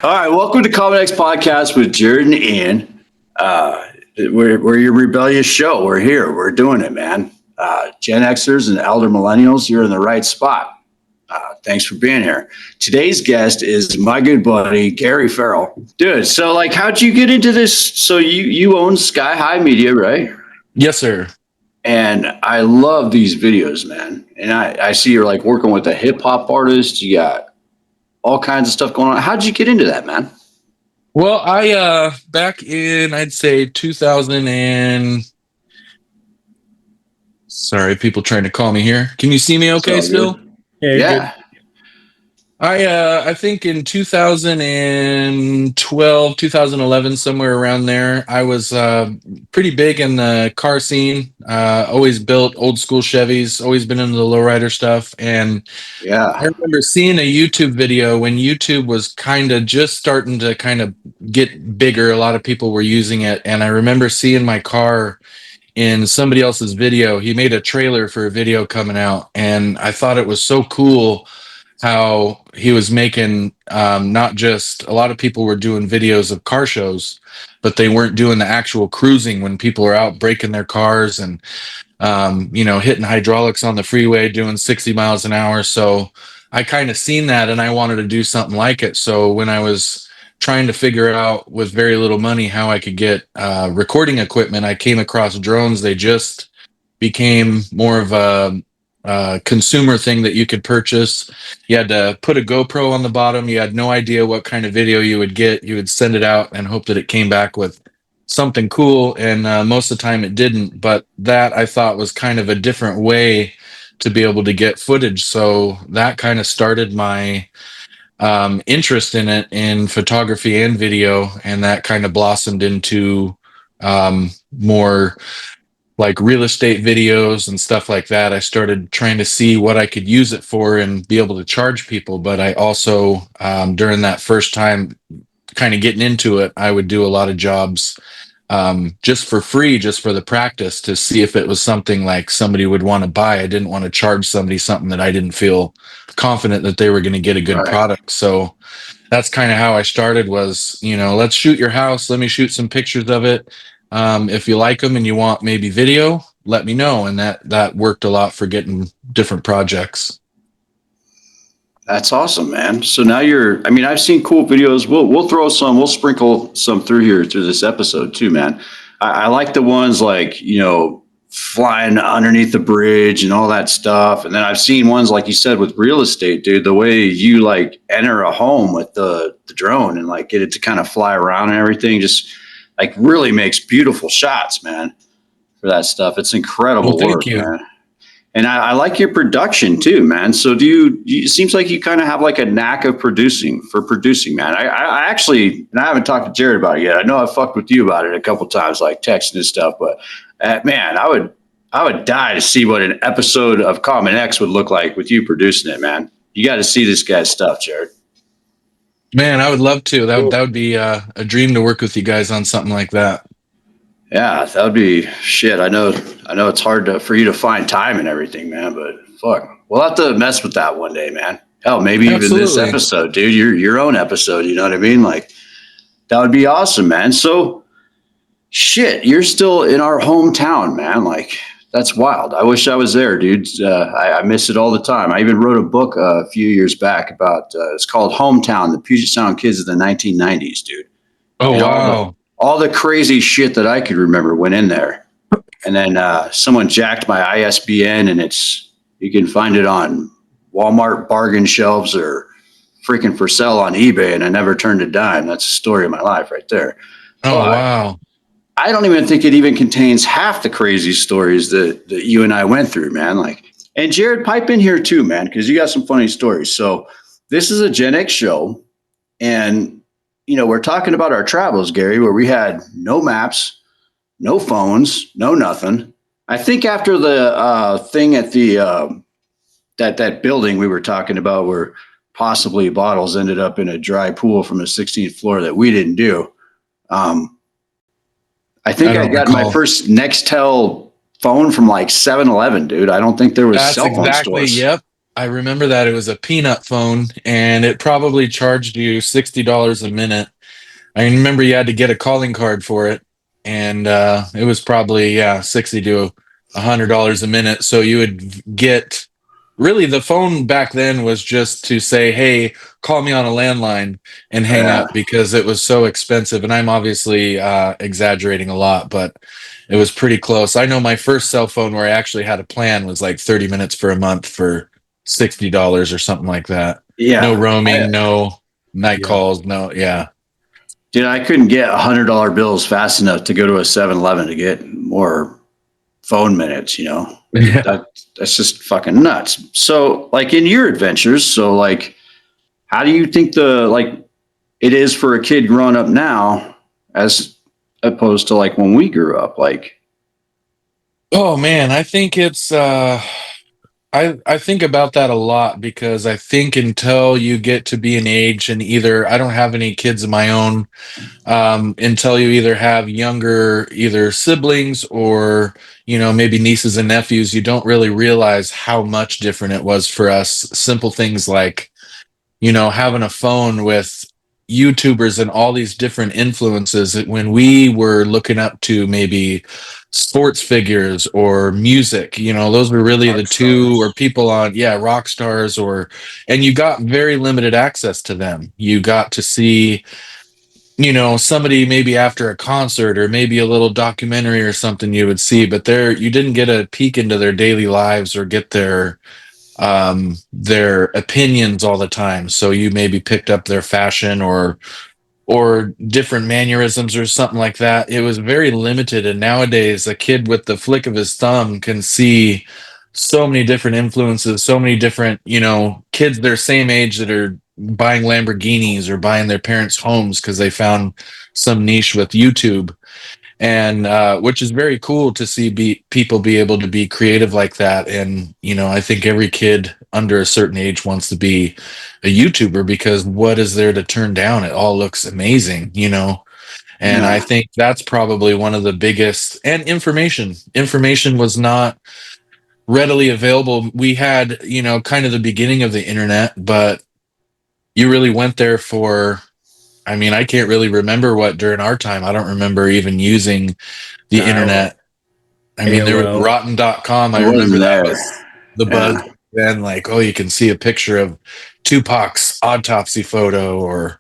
All right, welcome to Common X Podcast with Jared and Ian. We're your rebellious show. We're here. We're doing it, man. Gen Xers and elder millennials, you're in the right spot. Thanks for being here. Today's guest is my good buddy, Gary Farrell. Dude, so how'd you get into this? So you own SkyHigh Media, right? Yes, sir. And I love these videos, man. And I see you're working with a hip hop artist. You got all kinds of stuff going on. How'd you get into that, man? Well, I back in I'd say 2000 and sorry, people trying to call me here. Can you see me okay still? Yeah. I think in 2012, 2011, somewhere around there, I was pretty big in the car scene. Always built old school Chevys, always been into the lowrider stuff. And yeah, I remember seeing a YouTube video when YouTube was kind of just starting to kind of get bigger. A lot of people were using it. And I remember seeing my car in somebody else's video. He made a trailer for a video coming out. And I thought it was so cool how he was making not just a lot of people were doing videos of car shows, but they weren't doing the actual cruising when people are out breaking their cars and hitting hydraulics on the freeway doing 60 miles an hour. So I kind of seen that and I wanted to do something like it. So when I was trying to figure out with very little money how I could get recording equipment, I came across drones. They just became more of a consumer thing that you could purchase. You had to put a GoPro on the bottom. You had no idea what kind of video you would get. You would send it out and hope that it came back with something cool. And most of the time it didn't. But that I thought was kind of a different way to be able to get footage. So that kind of started my interest in it, in photography and video. And that kind of blossomed into more like real estate videos and stuff like that. I started trying to see what I could use it for and be able to charge people. But I also, during that first time kind of getting into it, I would do a lot of jobs just for free, just for the practice to see if it was something like somebody would want to buy. I didn't want to charge somebody something that I didn't feel confident that they were going to get a good product. So that's kind of how I started was, let's shoot your house. Let me shoot some pictures of it. If you like them and you want maybe video, let me know. And that worked a lot for getting different projects. That's awesome, man. So now I've seen cool videos. We'll sprinkle some through this episode too, man. I like the ones flying underneath the bridge and all that stuff. And then I've seen ones, like you said, with real estate, dude, the way you enter a home with the drone and get it to kind of fly around and everything, just really makes beautiful shots, man, for that stuff. It's incredible work, man. And I like your production too, man. So it seems like you kind of have a knack of producing, man. I actually, and I haven't talked to Jared about it yet. I know I fucked with you about it a couple times, texting and stuff, but man, I would die to see what an episode of Common X would look like with you producing it, man. You got to see this guy's stuff, Jared. Man, I would love to. That would be a dream to work with you guys on something like that. Yeah, that would be shit. I know it's hard for you to find time and everything, man, but fuck. We'll have to mess with that one day, man. Hell, maybe even this episode, dude, your own episode, you know what I mean? That would be awesome, man. So shit, you're still in our hometown, man. That's wild. I wish I was there, dude. I miss it all the time. I even wrote a book a few years back about, it's called Hometown, the Puget Sound Kids of the 1990s, dude. Oh, and wow. All the crazy shit that I could remember went in there. And then someone jacked my ISBN and you can find it on Walmart bargain shelves or freaking for sale on eBay. And I never turned a dime. That's the story of my life right there. Oh, wow. I don't even think it even contains half the crazy stories that you and I went through, man. And Jared, pipe in here too, man, because you got some funny stories. So this is a Gen X show, and we're talking about our travels, Gary, where we had no maps, no phones, no nothing. I think after the thing at the that building we were talking about, where possibly bottles ended up in a dry pool from the 16th floor that we didn't do. I think I got my first Nextel phone from 7-Eleven, dude. I don't think there was cell phone stores. Yep. I remember that it was a peanut phone, and it probably charged you $60 a minute. I remember you had to get a calling card for it, and it was probably, yeah, 60 to $100 a minute. So you would get, really, the phone back then was just to say, "Hey, call me on a landline," and hang Yeah. up, because it was so expensive. And I'm obviously exaggerating a lot, but it was pretty close. I know my first cell phone where I actually had a plan was like 30 minutes for a month for $60 or something like that. No Yeah. roaming, no night Yeah. calls, no, yeah. Dude, I couldn't get $100 bills fast enough to go to a 7-Eleven to get more phone minutes, you know? Yeah. That's just fucking nuts. So, like in your adventures, so like, how do you think it is for a kid growing up now as opposed to like when we grew up? Like, Oh man, I think it's I think about that a lot, because I think until you get to be an age, and either, I don't have any kids of my own, until you either have younger, either siblings or, maybe nieces and nephews, you don't really realize how much different it was for us. Simple things like, having a phone with YouTubers and all these different influences. When we were looking up to maybe sports figures or music, those were really Rock the two, or stars. people on, yeah, rock stars, and you got very limited access to them. You got to see, somebody maybe after a concert, or maybe a little documentary or something you would see, but you didn't get a peek into their daily lives or get their opinions all the time. So you maybe picked up their fashion, or different mannerisms or something like that. It was very limited. And nowadays, a kid with the flick of his thumb can see so many different influences, so many different, kids their same age that are buying Lamborghinis or buying their parents' homes because they found some niche with YouTube. And which is very cool to see people be able to be creative like that. And I think every kid under a certain age wants to be a YouTuber, because what is there to turn down? It all looks amazing. And I yeah, think that's probably one of the biggest. And information was not readily available. We had, kind of the beginning of the internet, but you really went there for, I mean, I can't really remember what during our time. I don't remember even using the Dial-up. internet. I mean, there was AOL. rotten.com. I it remember wasn't that there. was the buzz Yeah. then, like, oh, you can see a picture of Tupac's autopsy photo, or,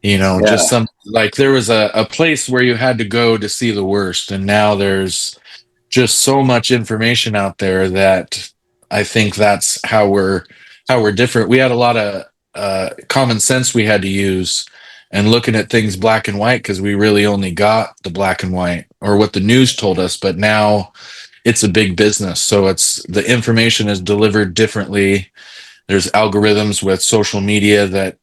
just Yeah. some, like, there was a place where you had to go to see the worst. And now there's just so much information out there that I think that's how we're different. We had a lot of common sense we had to use, and looking at things black and white, because we really only got the black and white or what the news told us. But now it's a big business, so it's the information is delivered differently. There's algorithms with social media that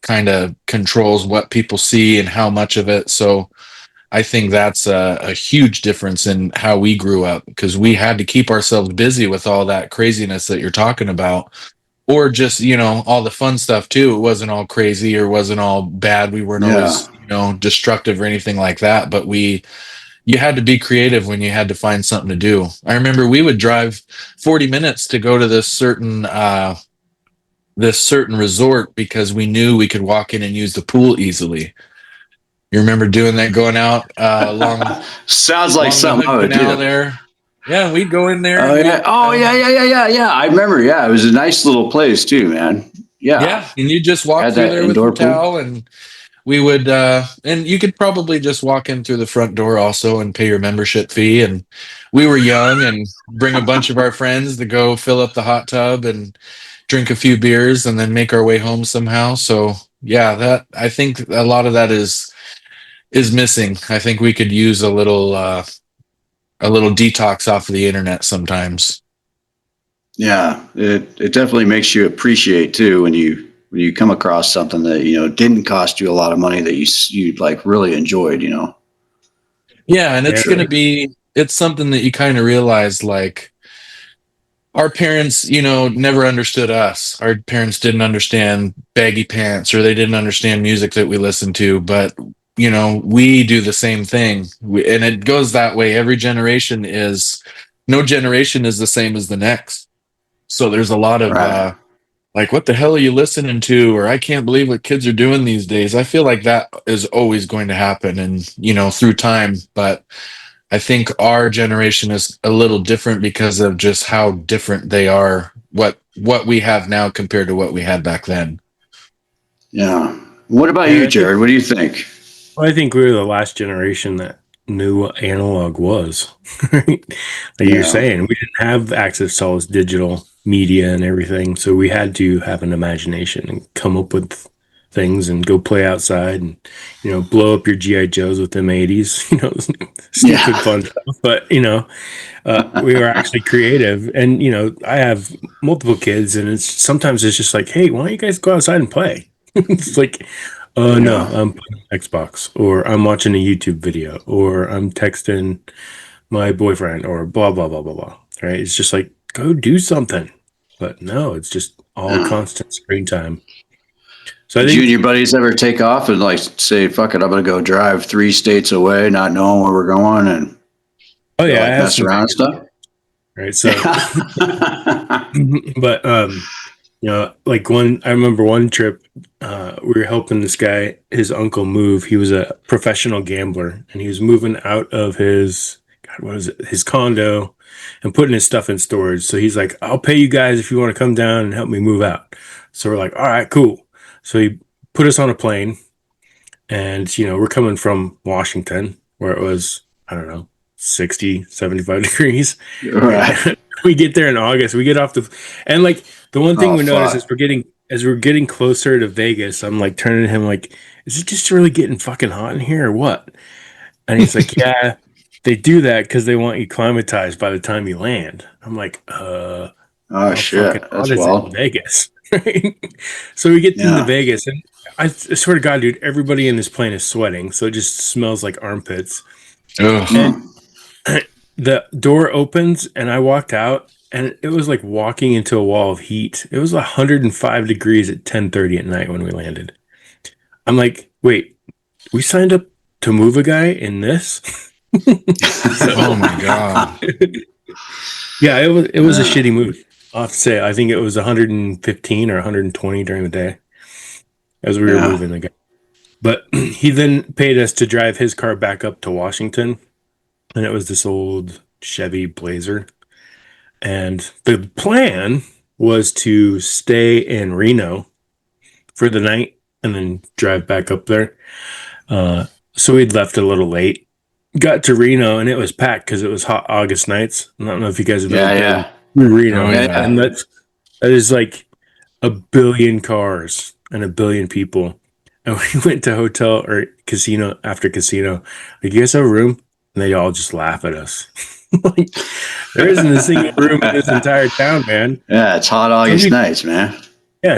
kind of controls what people see and how much of it. So I think that's a huge difference in how we grew up, because we had to keep ourselves busy with all that craziness that you're talking about, or just, all the fun stuff too. It wasn't all crazy, or wasn't all bad. We weren't Yeah. always, destructive or anything like that, but you had to be creative when you had to find something to do. I remember we would drive 40 minutes to go to this certain resort, because we knew we could walk in and use the pool easily. You remember doing that, going out Sounds like along the something I Hood would Canal do. there. Yeah, we'd go in there Oh and yeah. Oh yeah, yeah, yeah, yeah, yeah. I remember. Yeah, it was a nice little place too, man. Yeah. yeah, and you just walk Had through that there with your indoor pool. towel, and we would and you could probably just walk in through the front door also and pay your membership fee. And we were young, and bring a bunch of our friends to go fill up the hot tub and drink a few beers, and then make our way home somehow. So yeah, that, I think a lot of that is missing. I think we could use a little detox off of the internet sometimes. Yeah, it definitely makes you appreciate too when you come across something that didn't cost you a lot of money that you like really enjoyed. Yeah, and Yeah. it's something that you kind of realize, like, our parents, never understood us. Our parents didn't understand baggy pants, or they didn't understand music that we listened to, but we do the same thing. And it goes that way. No generation is the same as the next. So there's a lot of Right. like, what the hell are you listening to? Or I can't believe what kids are doing these days. I feel like that is always going to happen and, through time. But I think our generation is a little different because of just how different they are, what we have now compared to what we had back then. Yeah. What about Yeah, you, Jared? What do you think? I think we were the last generation that knew what analog was. Right? Like you're Yeah. saying, we didn't have access to all this digital media and everything, so we had to have an imagination and come up with things and go play outside and blow up your GI Joes with them 80s. Yeah. Stupid fun stuff. But we were actually creative, and I have multiple kids, and it's just like, hey, why don't you guys go outside and play? It's like, no, Yeah. I'm playing Xbox, or I'm watching a YouTube video, or I'm texting my boyfriend, or blah blah blah blah blah. Right? It's just like, go do something. But no, it's just all Yeah. constant screen time. So I Did you and think, your buddies ever take off and like say, fuck it, I'm gonna go drive 3 states away, not knowing where we're going, and oh go yeah, I like have mess some around and Vegas, stuff? right? So, but like I remember one trip, we were helping this guy, his uncle move. He was a professional gambler, and he was moving out of his condo and putting his stuff in storage. So he's like, I'll pay you guys if you want to come down and help me move out. So we're like, all right, cool. So he put us on a plane, and we're coming from Washington, where it was, I don't know, 60, 75 degrees. Right. Right? We get there in August. We get off and like the one thing Oh we notice fuck. is we're getting closer to Vegas. I'm like turning to him like, is it just really getting fucking hot in here or what? And he's like, yeah, they do that because they want you climatized by the time you land. I'm like, Oh how fucking shit. hot That's is it in wild. Vegas? Right? So we get into Yeah. Vegas, and I swear to God, dude, everybody in this plane is sweating, so it just smells like armpits. Ugh. And Mm. the door opens, and I walked out, and it was like walking into a wall of heat. It was 105 degrees at 10:30 at night when we landed. I'm like, wait, we signed up to move a guy in this? So Oh my God. yeah, it was a Yeah. shitty move. I'll have to say, I think it was 115 or 120 during the day as we were Yeah. moving the guy. But he then paid us to drive his car back up to Washington, and it was this old Chevy Blazer. And the plan was to stay in Reno for the night and then drive back up there. So we'd left a little late. Got to Reno and it was packed because it was hot August nights. I don't know if you guys have ever Yeah. been Yeah. to Oh Reno, yeah. and that is like a billion cars and a billion people. And we went to hotel or casino after casino. Like, you guys have a room? And they all just laugh at us. Like, there isn't a single room in this entire town, man. Yeah. It's hot So August nights, man.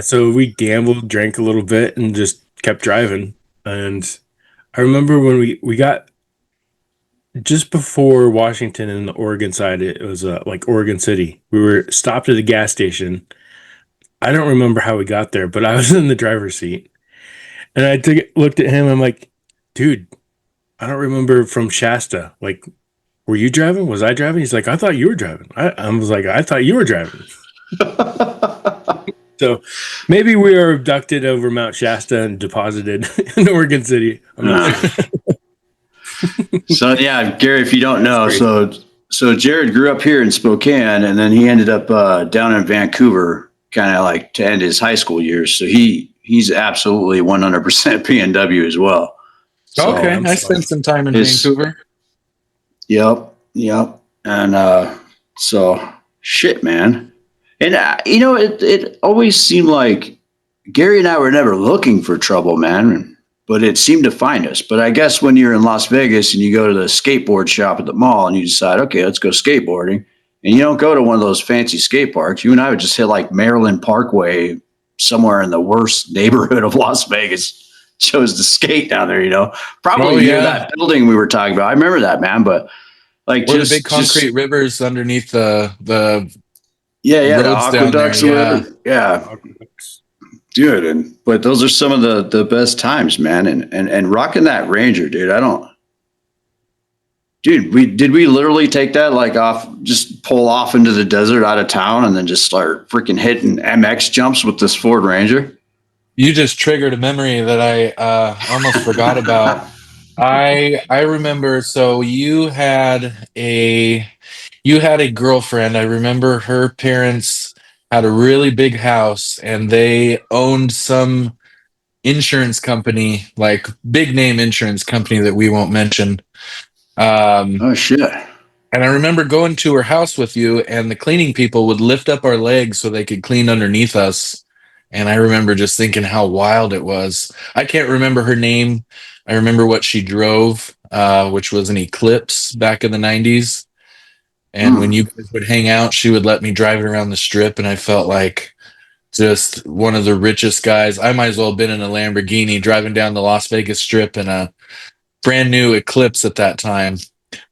so we gambled, drank a little bit, and just kept driving. And I remember when we got just before Washington and the Oregon side, it was like Oregon City. We were stopped at a gas station. I don't remember how we got there, but I was in the driver's seat. And looked at him. I'm like, dude, I don't remember from Shasta. Like, were you driving? Was I driving? He's like, I thought you were driving. I was like, I thought you were driving. So maybe we were abducted over Mount Shasta and deposited in Oregon City. I'm not sure. So yeah, Gary, if you don't It's know, crazy. so Jared grew up here in Spokane, and then he ended up down in Vancouver, kind of like to end his high school years. So he's absolutely 100% PNW as well. So Okay. I'm I sorry. spent some time in his Vancouver. yep, and so shit, man. And it always seemed like Gary and I were never looking for trouble, man, but it seemed to find us. But I guess when you're in Las Vegas and you go to the skateboard shop at the mall and you decide, okay, let's go skateboarding, and you don't go to one of those fancy skate parks, you and I would just hit like Maryland Parkway somewhere in the worst neighborhood of Las Vegas. Chose to skate down there, Oh probably near yeah. that building we were talking about. I remember that, man. But like, Or the big just concrete rivers underneath the yeah, the roads down there. aqueducts or Yeah. whatever. Yeah, dude. But those are some of the best times, man. And rocking that Ranger, dude. I don't. Dude, did we literally take that like off, just pull off into the desert out of town and then just start freaking hitting MX jumps with this Ford Ranger? You just triggered a memory that I almost forgot about. I remember. So you had a girlfriend. I remember her parents had a really big house, and they owned some insurance company, like big name insurance company that we won't mention. Um, Oh shit. and I remember going to her house with you, and the cleaning people would lift up our legs so they could clean underneath us. And I remember just thinking how wild it was. I can't remember her name. I remember what she drove, which was an Eclipse back in the 90s. And when you guys would hang out, she would let me drive it around the strip, and I felt like just one of the richest guys. I might as well have been in a Lamborghini driving down the Las Vegas Strip in a brand new Eclipse at that time.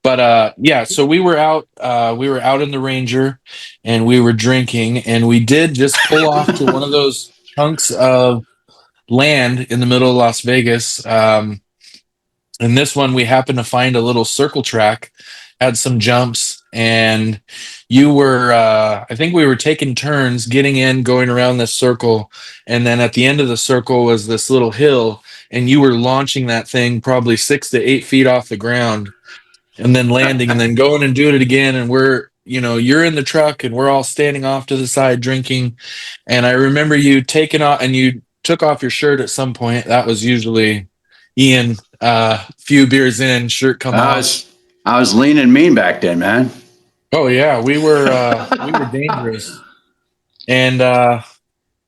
But yeah, so we were out in the Ranger, and we were drinking, and we did just pull off to one of those chunks of land in the middle of Las Vegas. And this one, we happened to find a little circle track, had some jumps, and you were, I think we were taking turns getting in, going around this circle. And then at the end of the circle was this little hill, and you were launching that thing probably 6 to 8 feet off the ground and then landing and then going and doing it again. And you're in the truck and we're all standing off to the side drinking. And I remember you taking off, and you took off your shirt at some point. That was usually Ian, few beers in, shirt come I off. was I was lean and mean back then, man. Oh yeah, we were dangerous. And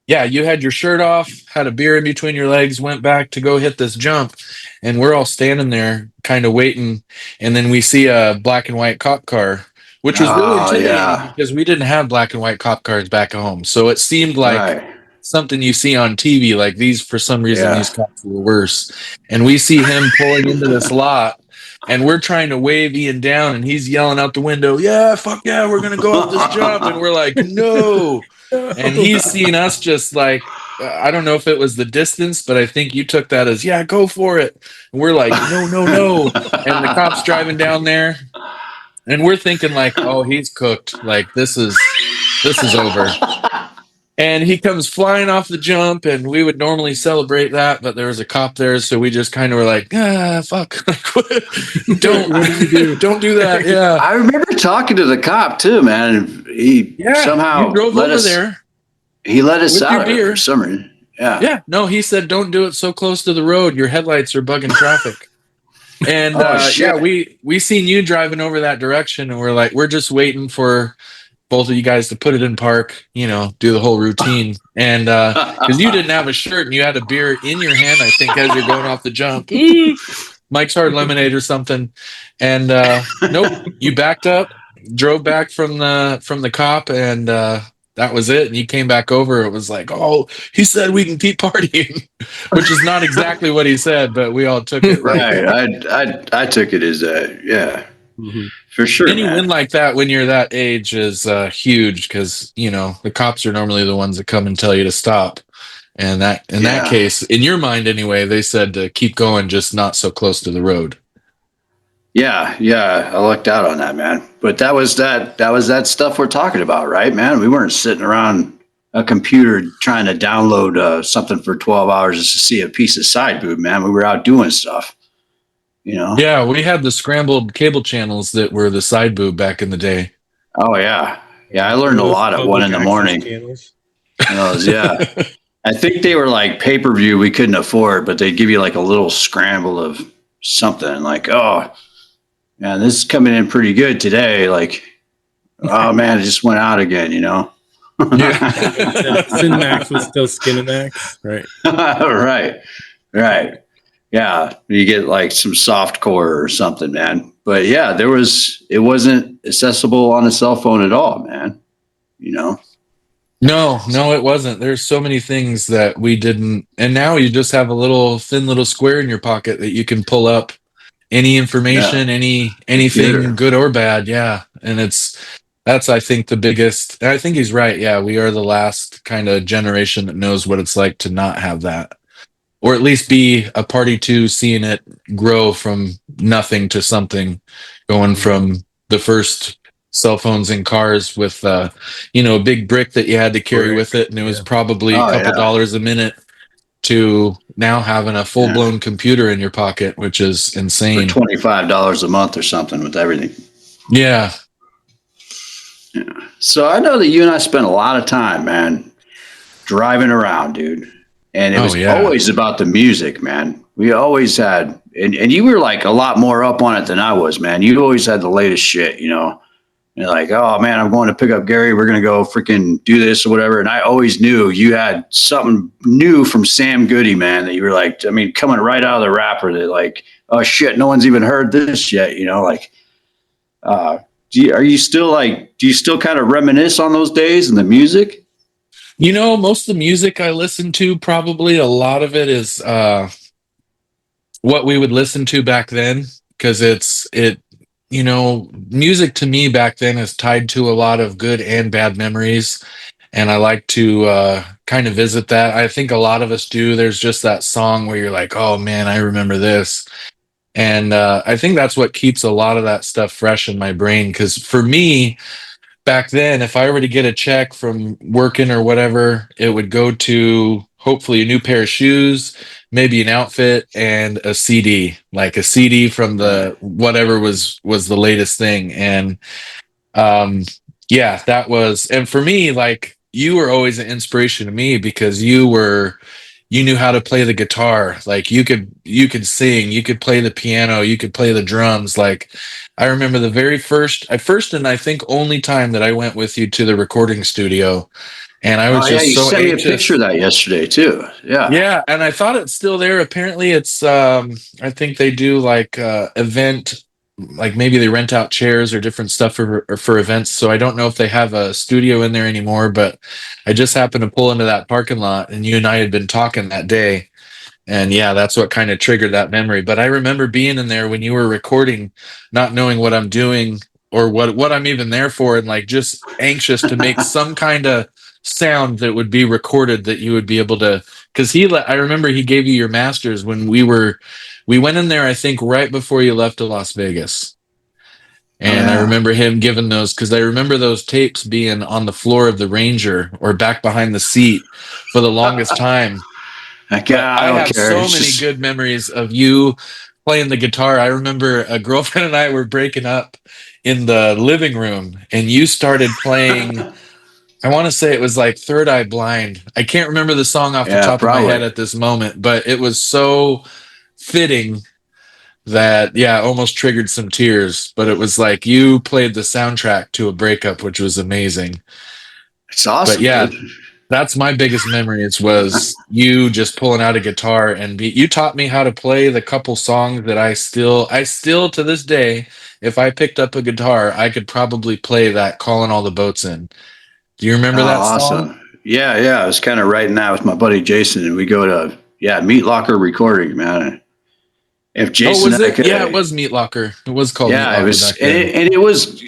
yeah, you had your shirt off, had a beer in between your legs, went back to go hit this jump, and we're all standing there kind of waiting. And then we see a black and white cop car, which was really Oh intimidating yeah. because we didn't have black and white cop cars back at home. So it seemed like Right. something you see on TV, like these, for some reason, Yeah. these cops were worse. And we see him pulling into this lot, and we're trying to wave Ian down, and he's yelling out the window, "Yeah, fuck yeah, we're going to go off this jump." And we're like, "No." And he's seeing us just like, I don't know if it was the distance, but I think you took that as, "Yeah, go for it." And we're like, "No, no, no." And the cop's driving down there, and we're thinking like, "Oh, he's cooked. Like this is over." And he comes flying off the jump, and we would normally celebrate that, but there was a cop there, so we just kind of were like, fuck, don't What did you do? don't do that. Yeah, I remember talking to the cop too, man. He yeah. somehow You drove let over us. there. He let us With your out beer. for some reason. Yeah. Yeah, no, he said, "Don't do it so close to the road. Your headlights are bugging traffic." And Oh shit. yeah, we seen you driving over that direction, and we're like, we're just waiting for both of you guys to put it in park, do the whole routine. And because you didn't have a shirt and you had a beer in your hand, I think, as you're going off the jump. Mike's Hard Lemonade or something. And nope, you backed up, drove back from the cop, and that was it. And you came back over. It was like, "Oh, he said we can keep partying," which is not exactly what he said, but we all took it like Right. I took it as yeah. Mhm. For sure, any man. win like that when you're that age is huge, because the cops are normally the ones that come and tell you to stop. And that in that Yeah. case, in your mind anyway, they said to keep going, just not so close to the road. Yeah, I lucked out on that, man. But that was that stuff we're talking about, right, man? We weren't sitting around a computer trying to download something for 12 hours just to see a piece of side boob, man. We were out doing stuff, you know? Yeah, we had the scrambled cable channels that were the side boob back in the day. Oh yeah. Yeah, I learned a lot at 1 Public access a.m. channels. Yeah. I think they were like pay-per-view we couldn't afford, but they'd give you like a little scramble of something like, oh, man, this is coming in pretty good today. Like, oh man, it just went out again, Yeah. Cinemax was still Skinemax, right? Right. Yeah. You get like some soft core or something, man. But yeah, it wasn't accessible on a cell phone at all, man. No, it wasn't. There's so many things that we didn't, and now you just have a thin little square in your pocket that you can pull up any information, anything Computer. good or bad. Yeah. And that's, I think, the biggest. I think he's right. Yeah. We are the last kind of generation that knows what it's like to not have that. or at least be a party to seeing it grow from nothing to something, going from the first cell phones in cars with a big brick that you had to carry with it, and it was probably a Oh couple yeah. dollars a minute, to now having a Yeah. full-blown computer in your pocket, which is For insane. $25 a month or something with everything. Yeah. Yeah. So I know that you and I spent a lot of time, man, driving around, dude. And it Oh was yeah. always about the music, man. We always had, and you were like a lot more up on it than I was, man. You always had the latest shit, you know. You're like, oh man, I'm going to pick up Gary. We're going to go freaking do this or whatever. And I always knew you had something new from Sam Goody, man, that you were like, I mean, coming right out of the rapper that like, oh shit, no one's even heard this yet, you know, like, are you still like, do you still kind of reminisce on those days and the music? Most of the music I listen to, probably a lot of it is what we would listen to back then, because music to me back then is tied to a lot of good and bad memories, and I like to kind of visit that. I think a lot of us do. There's just that song where you're like, oh man, I remember this. And I think that's what keeps a lot of that stuff fresh in my brain, because for me back then, if I were to get a check from working or whatever, it would go to hopefully a new pair of shoes, maybe an outfit, and a CD, like a CD from the whatever was the latest thing. And um yeah, that was, and for me, like, you were always an inspiration to me, because you knew how to play the guitar. Like, you could sing, you could play the piano, you could play the drums. Like, I remember the very first and I think only time that I went with you to the recording studio, and I Oh was yeah, just you so sent me a picture anxious. of that yesterday too. Yeah. Yeah, and I thought it's still there. Apparently it's I think they do like event, like maybe they rent out chairs or different stuff for events. So I don't know if they have a studio in there anymore, but I just happened to pull into that parking lot, and you and I had been talking that day. And yeah, that's what kind of triggered that memory. But I remember being in there when you were recording, not knowing what I'm doing or what I'm even there for, and like just anxious to make some kind of sound that would be recorded, that you would be able to, because I remember he gave you your masters when we went in there, I think right before you left to Las Vegas. Oh And I yeah. remember him giving those, because I remember those tapes being on the floor of the Ranger or back behind the seat for the longest time. But I I don't have care. so It's many just good memories of you playing the guitar. I remember a girlfriend and I were breaking up in the living room, and you started playing. I want to say it was like Third Eye Blind. I can't remember the song off the yeah, top of my head probably. at this moment, but it was so fitting that, yeah, almost triggered some tears. But it was like you played the soundtrack to a breakup, which was amazing. It's But awesome, yeah, dude. that's my biggest memories, was you just pulling out a guitar, and you taught me how to play the couple songs that I still to this day, if I picked up a guitar, I could probably play that Calling All the Boats In. Do you Oh, remember that song? awesome. Yeah, yeah. I was kind of writing that with my buddy Jason, and we go to Meat Locker recording, man. If Oh, Jason was and I it? Yeah, it could, was Meat Locker. It was called Meat yeah, it Locker was, back then. and it was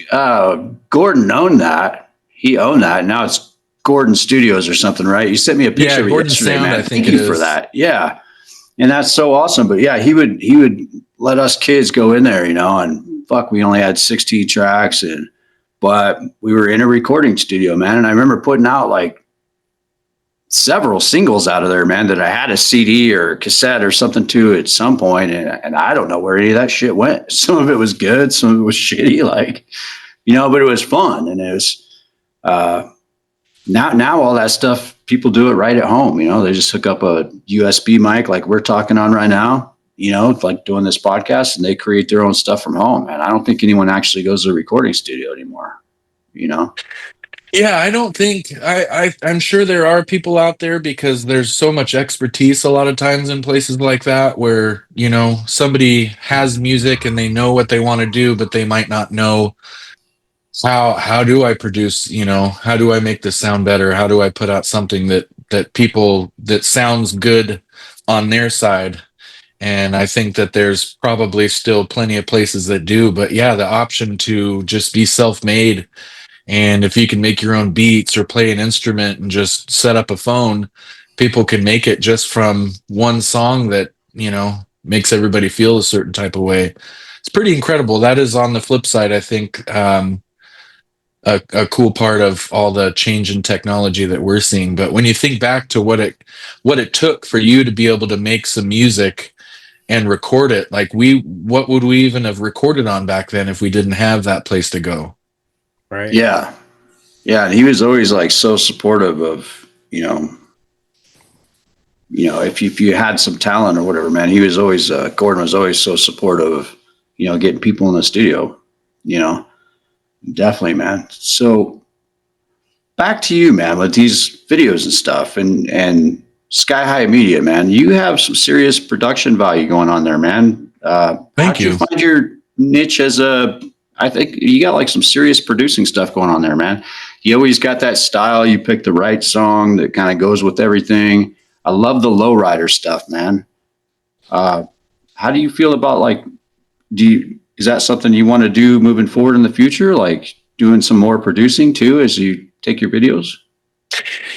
Gordon owned that. He owned that. Now it's Gordon Studios or something, right? You sent me a Yeah, picture of it Gordon yesterday, Sound, I man. think Thank it you for is. that. Yeah, and that's so awesome. But yeah, he would let us kids go in there, you know, and fuck, we only had 16 tracks, and but we were in a recording studio, man. And I remember putting out like several singles out of there, man, that I had a CD or cassette or something to at some point, and I don't know where any of that shit went. Some of it was good, some of it was shitty, like, you know, but it was fun, and it was uh, now all that stuff people do it right at home. You know, they just hook up a USB mic like we're talking on right now. You know, like doing this podcast, and they create their own stuff from home. And I don't think anyone actually goes to a recording studio anymore. You know. Yeah, I don't think I'm sure there are people out there, because there's so much expertise a lot of times in places like that, where, somebody has music and they know what they want to do, but they might not know how do I produce, how do I make this sound better? How do I put out something that sounds good on their side? And I think that there's probably still plenty of places that do, but yeah, the option to just be self-made, and if you can make your own beats or play an instrument and just set up a phone, people can make it just from one song that, makes everybody feel a certain type of way. It's pretty incredible. That is, on the flip side, I think, a cool part of all the change in technology that we're seeing. But when you think back to what it took for you to be able to make some music and record it, like, what would we even have recorded on back then if we didn't have that place to go? Right. Yeah. Yeah. And he was always like so supportive of, if you had some talent or whatever, man, he was always, Gordon was always so supportive of, getting people in the studio, definitely, man. So back to you, man, with these videos and stuff and SkyHigh Media, man, you have some serious production value going on there, man. Thank How'd you you. find your niche I think you got like some serious producing stuff going on there, man. You always got that style. You pick the right song that kind of goes with everything. I love the lowrider stuff, man. How do you feel about is that something you want to do moving forward in the future? Like doing some more producing too, as you take your videos?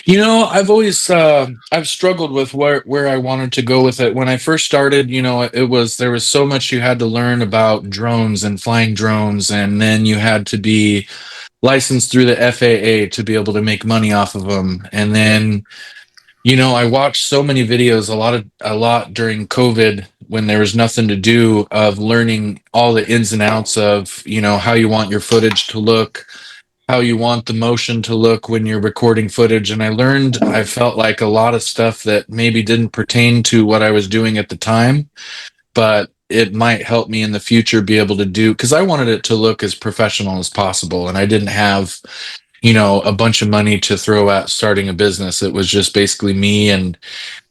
I've always I've struggled with where I wanted to go with it. When I first started, there was so much you had to learn about drones and flying drones, and then you had to be licensed through the FAA to be able to make money off of them. And then, I watched so many videos, a lot during COVID when there was nothing to do, of learning all the ins and outs of, how you want your footage to look, how you want the motion to look when you're recording footage. And I felt like a lot of stuff that maybe didn't pertain to what I was doing at the time, but it might help me in the future be able to do, because I wanted it to look as professional as possible. And I didn't have, a bunch of money to throw at starting a business. It was just basically me and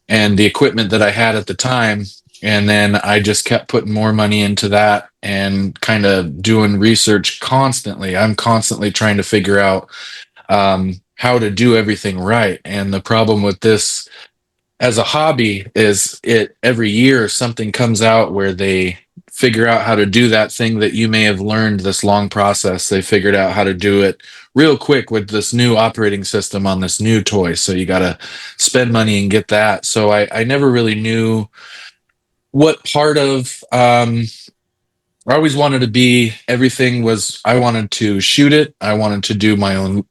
the equipment that I had at the time. And then I just kept putting more money into that and kind of doing research constantly. I'm constantly trying to figure out how to do everything right. And the problem with this as a hobby is, every year something comes out where they figure out how to do that thing that you may have learned this long process. They figured out how to do it real quick with this new operating system on this new toy. So you got to spend money and get that. So I never really knew what part of, I always wanted to be, I wanted to shoot it. I wanted to do my own,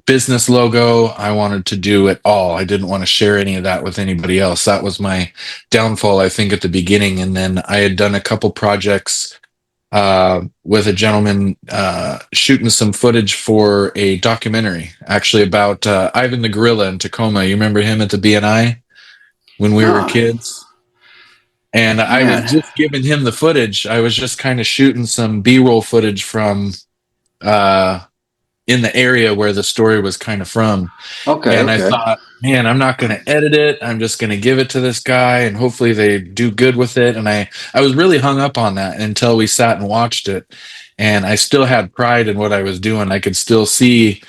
business logo. I wanted to do it all. I didn't want to share any of that with anybody else. That was my downfall, I think, at the beginning. And then I had done a couple projects with a gentleman shooting some footage for a documentary, actually, about Ivan the Gorilla in Tacoma. You remember him at the BNI when we were kids? And I was just giving him the footage. I was just kind of shooting some B-roll footage from in the area where the story was kind of from. Okay. And I thought, man, I'm not going to edit it. I'm just going to give it to this guy and hopefully they do good with it. And I was really hung up on that until we sat and watched it. And I still had pride in what I was doing. I could still see,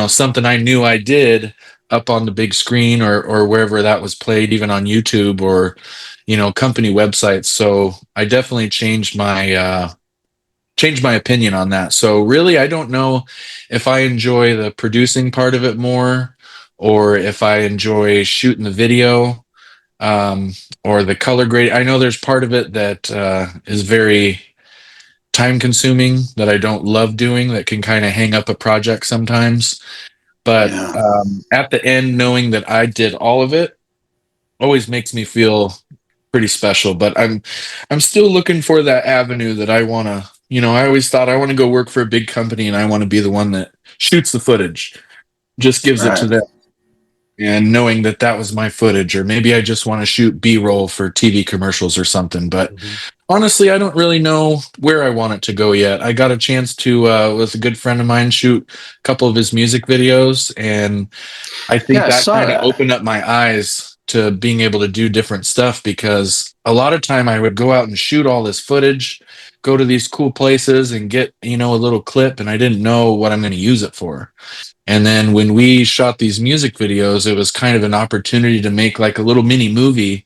something I knew I did up on the big screen or wherever that was played, even on YouTube or, company websites. So I definitely changed my opinion on that. So really, I don't know if I enjoy the producing part of it more, or if I enjoy shooting the video, or the color grade. I know there's part of it that is very time consuming that I don't love doing, that can kind of hang up a project sometimes. But at the end, knowing that I did all of it always makes me feel pretty special. But I'm still looking for that avenue that I want to, I always thought I want to go work for a big company and I want to be the one that shoots the footage, just gives it to them. And knowing that that was my footage, or maybe I just want to shoot B-roll for TV commercials or something. But honestly, I don't really know where I want it to go yet. I got a chance to, with a good friend of mine, shoot a couple of his music videos. And I think that kind of opened up my eyes to being able to do different stuff, because a lot of time I would go out and shoot all this footage, go to these cool places and get, a little clip, and I didn't know what I'm going to use it for. And then when we shot these music videos, it was kind of an opportunity to make like a little mini movie.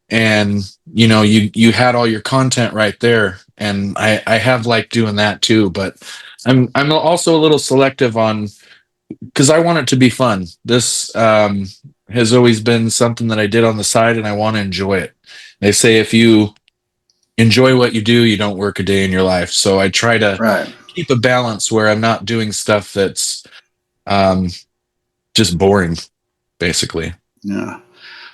And, you had all your content right there. And I have liked doing that too, but I'm also a little selective on, because I want it to be fun. This, has always been something that I did on the side, and I want to enjoy it. They say if you enjoy what you do, you don't work a day in your life. So I try to Right. keep a balance where I'm not doing stuff that's um, just boring, basically. Yeah.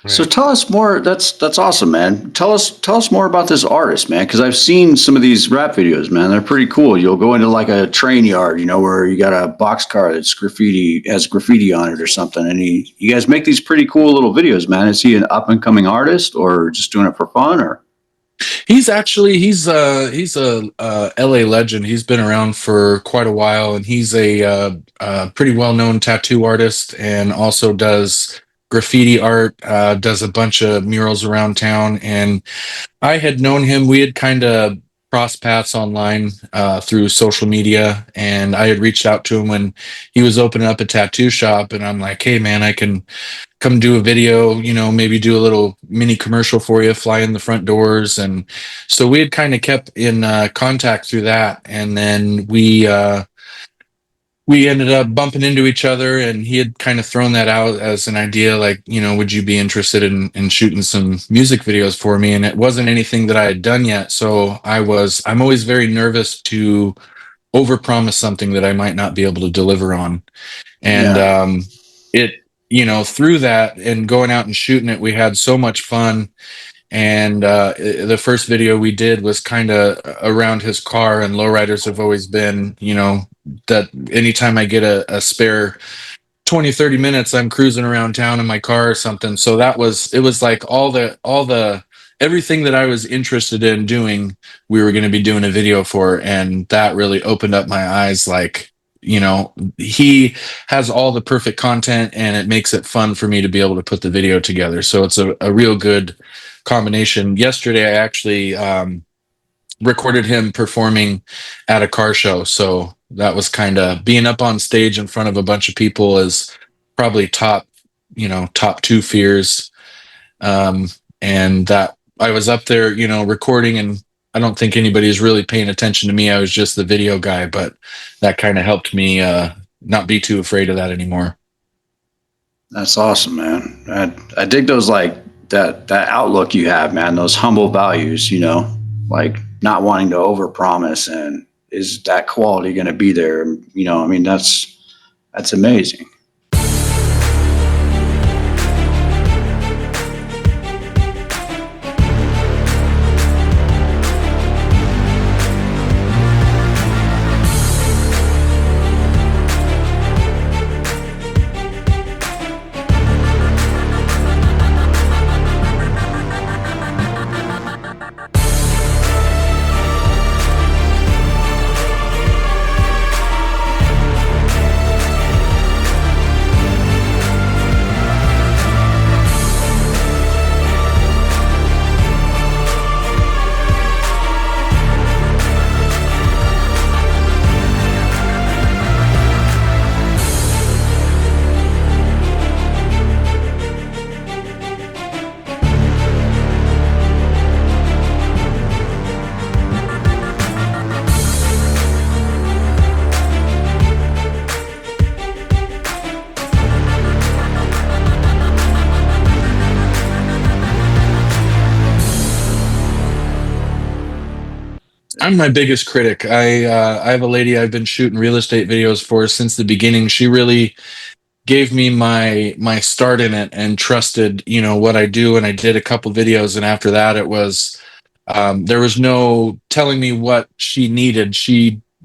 So Right. tell us more. That's awesome, man. Tell us more about this artist, man. Because I've seen some of these rap videos, man. They're pretty cool. You'll go into like a train yard, where you got a box car that's has graffiti on it or something, and you guys make these pretty cool little videos, man. Is he an up and coming artist or just doing it for fun, or? He's a LA legend. He's been around for quite a while, and he's a pretty well known tattoo artist, and also does graffiti art. Does a bunch of murals around town, and I had known him. We had kind of crossed paths online through social media, and I had reached out to him when he was opening up a tattoo shop, and I'm like, "Hey, man, I can come do a video, maybe do a little mini commercial for you, fly in the front doors." And so we had kind of kept in contact through that, and then we ended up bumping into each other, and he had kind of thrown that out as an idea, like, would you be interested in shooting some music videos for me? And it wasn't anything that I had done yet, so I'm always very nervous to overpromise something that I might not be able to deliver on. And Yeah. it through that and going out and shooting it, we had so much fun. And the first video we did was kind of around his car, and lowriders have always been, that anytime I get a spare 20-30 minutes, I'm cruising around town in my car or something. So it was like all the everything that I was interested in doing, we were going to be doing a video for. And that really opened up my eyes. Like, he has all the perfect content, and it makes it fun for me to be able to put the video together. So it's a real good combination. Yesterday, I actually recorded him performing at a car show. So that was kind of being up on stage in front of a bunch of people is probably top two fears. And that I was up there, recording, and I don't think anybody's really paying attention to me. I was just the video guy, but that kind of helped me not be too afraid of that anymore. That's awesome, man. I dig those, like that outlook you have, man. Those humble values, like not wanting to overpromise, and is that quality going to be there? I mean, that's amazing. I'm my biggest critic. I have a lady I've been shooting real estate videos for since the beginning. She really gave me my start in it and trusted, what I do. And I did a couple videos, and after that, it was there was no telling me what she needed.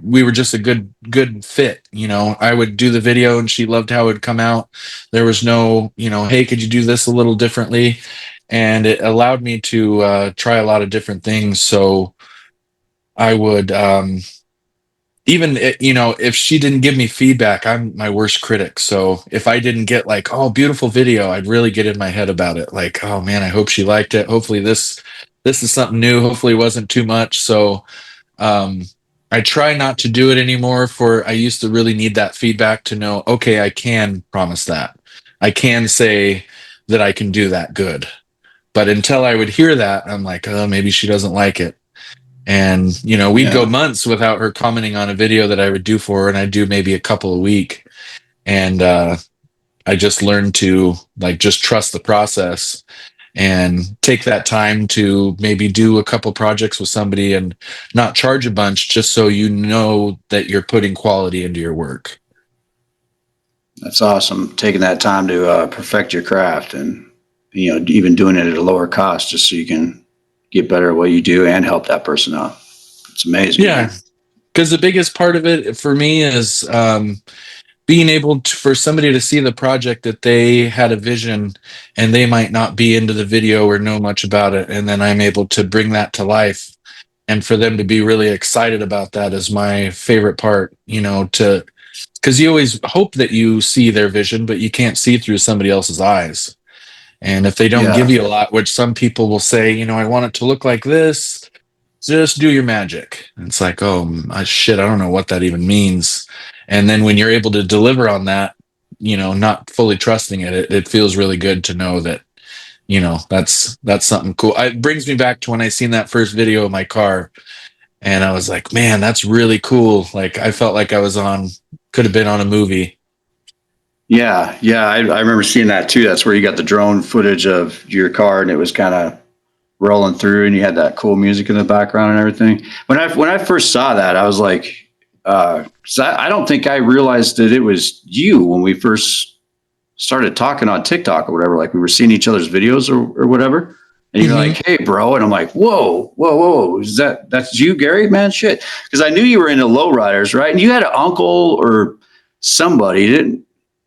We were just a good fit. I would do the video, and she loved how it would come out. There was no, hey, could you do this a little differently? And it allowed me to try a lot of different things. So I would even if she didn't give me feedback, I'm my worst critic. So if I didn't get like, oh, beautiful video, I'd really get in my head about it. Like, oh man, I hope she liked it. Hopefully this is something new. Hopefully it wasn't too much. So um I try not to do it anymore. I used to really need that feedback to know, okay, I can promise that. I can say that I can do that good. But until I would hear that, I'm like, oh, maybe she doesn't like it. And we'd go Yeah. months without her commenting on a video that I would do for her, and I'd do maybe a couple a week. And I just learned to like just trust the process and take that time to maybe do a couple projects with somebody and not charge a bunch, just so you know that you're putting quality into your work. That's awesome. Taking that time to perfect your craft, and even doing it at a lower cost, just so you can get better at what you do and help that person out. It's amazing, Yeah, man. because the biggest part of it for me is being able to, for somebody to see the project that they had a vision and they might not be into the video or know much about it, and then I'm able to bring that to life, and for them to be really excited about that is my favorite part, to because you always hope that you see their vision, but you can't see through somebody else's eyes. And if they don't give Yeah. you a lot, which some people will say, I want it to look like this, just do your magic. And it's like, oh, shit, I don't know what that even means. And then when you're able to deliver on that, not fully trusting it feels really good to know that, that's something cool. It brings me back to when I seen that first video of my car, and I was like, man, that's really cool. Like I felt like could have been on a movie. Yeah, yeah, I remember seeing that too. That's where you got the drone footage of your car, and it was kind of rolling through, and you had that cool music in the background and everything. When I first saw that, I was like, 'cause I don't think I realized that it was you when we first started talking on TikTok or whatever. Like we were seeing each other's videos or whatever. And you're Mm-hmm. like, hey, bro. And I'm like, whoa, whoa, whoa. That's you, Gary? Man, shit. Because I knew you were into lowriders, right? And you had an uncle or somebody, didn't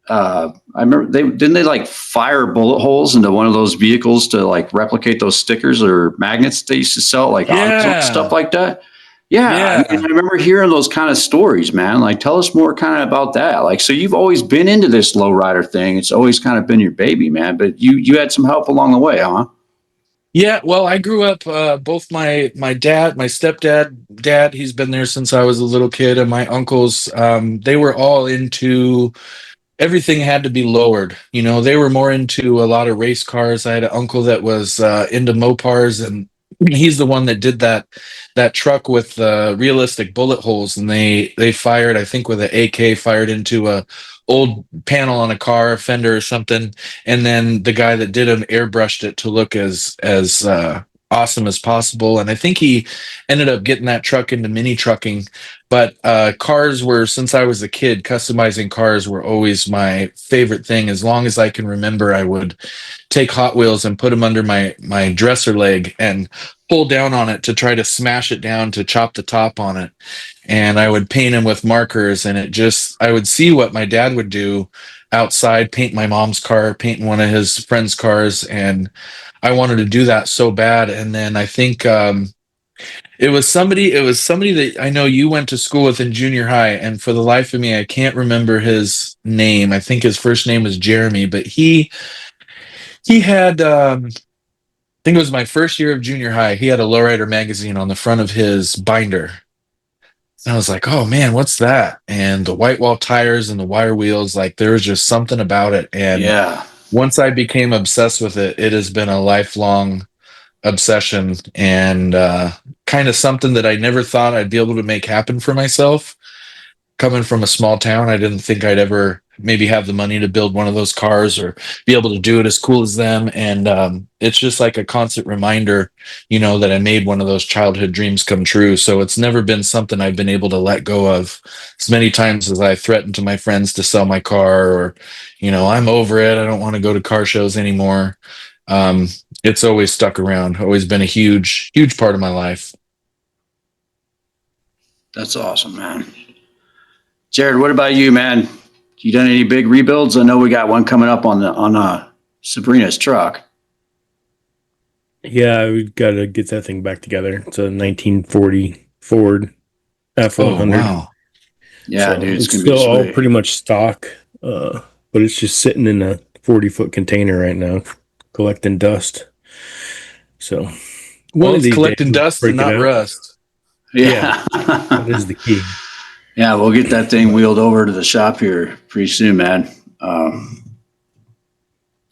I remember they like fire bullet holes into one of those vehicles to like replicate those stickers or magnets they used to sell at like auction stuff Yeah. like that. Yeah, I Yeah. mean, I remember hearing those kind of stories, man. Like, tell us more kind of about that. Like, so you've always been into this lowrider thing. It's always kind of been your baby, man. But you had some help along the way, huh? Yeah, well, I grew up both my dad, my stepdad, he's been there since I was a little kid, and my uncles, they were all into everything had to be lowered. They were more into a lot of race cars. I had an uncle that was into Mopars, and he's the one that did that truck with realistic bullet holes, and they fired, I think, with an AK, fired into a old panel on a car, a fender or something, and then the guy that did them airbrushed it to look as awesome as possible. And I think he ended up getting that truck into mini trucking. But cars were, since I was a kid, customizing cars were always my favorite thing. As long as I can remember, I would take Hot Wheels and put them under my dresser leg and pull down on it to try to smash it down to chop the top on it. And I would paint them with markers, and I would see what my dad would do outside, paint my mom's car, painting one of his friends' cars, and I wanted to do that so bad. And then I think it was somebody that I know you went to school with in junior high, and for the life of me, I can't remember his name. I think his first name was Jeremy, but he had I think it was my first year of junior high. He had a lowrider magazine on the front of his binder. And I was like, oh man, what's that? And the white wall tires and the wire wheels, like there was just something about it. And Yeah, once I became obsessed with it, it has been a lifelong obsession, and kind of something that I never thought I'd be able to make happen for myself. Coming from a small town, I didn't think I'd ever maybe have the money to build one of those cars or be able to do it as cool as them. And it's just like a constant reminder, that I made one of those childhood dreams come true. So it's never been something I've been able to let go of. As many times as I threatened to my friends to sell my car, or, I'm over it, I don't want to go to car shows anymore. Um, it's always stuck around, always been a huge, huge part of my life. that's awesome, man. Jared, what about you, man? You done any big rebuilds? I know we got one coming up on Sabrina's truck. Yeah, we got to get that thing back together. It's a 1940 Ford Oh, F100. wow. Yeah, So dude, it's it's gonna be still all sweet. pretty much stock, but it's just sitting in a 40-foot container right now, collecting dust. So Well, one of it's these days collecting we'll dust and break it not out. rust. Yeah, Yeah. that is the key. Yeah, we'll get that thing But wheeled over to the shop here pretty soon, man.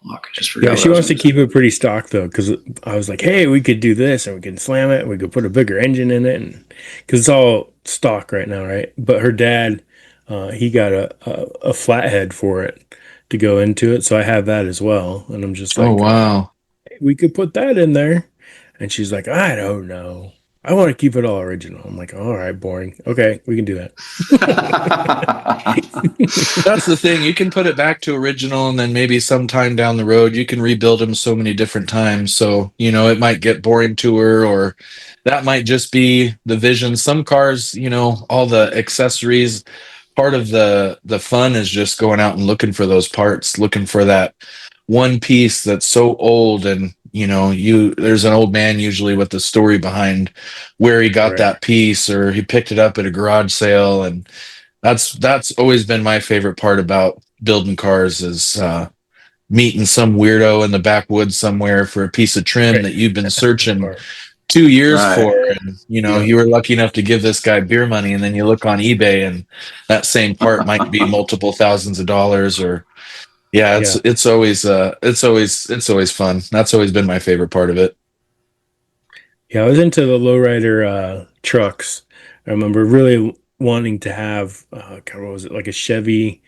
Look, I just yeah, forgot what she I was wants to going to say. keep it pretty stock though, because I was like, hey, we could do this and we could slam it and we could put a bigger engine in it, and because it's all stock right now, right? But her dad, he got a flathead for it to go into it. So I have that as well. And I'm just Oh, like, wow. we could put that in there. And she's like, I don't know. I want to keep it all original. I'm like, all right, boring. Okay, we can do that. That's the thing. You can put it back to original, and then maybe sometime down the road, you can rebuild them so many different times. So, it might get boring to her, or that might just be the vision. Some cars, all the accessories, part of the fun is just going out and looking for those parts, looking for that one piece that's so old, and there's an old man usually with the story behind where he got Right. that piece, or he picked it up at a garage sale. And that's always been my favorite part about building cars is meeting some weirdo in the backwoods somewhere for a piece of trim Right. that you've been That searching part. 2 years Right. for. And Yeah. you were lucky enough to give this guy beer money, and then you look on eBay and that same part might be multiple thousands of dollars. Or it's always fun. That's always been my favorite part of it. Yeah, I was into the lowrider trucks. I remember really wanting to have, what was it, like a Chevy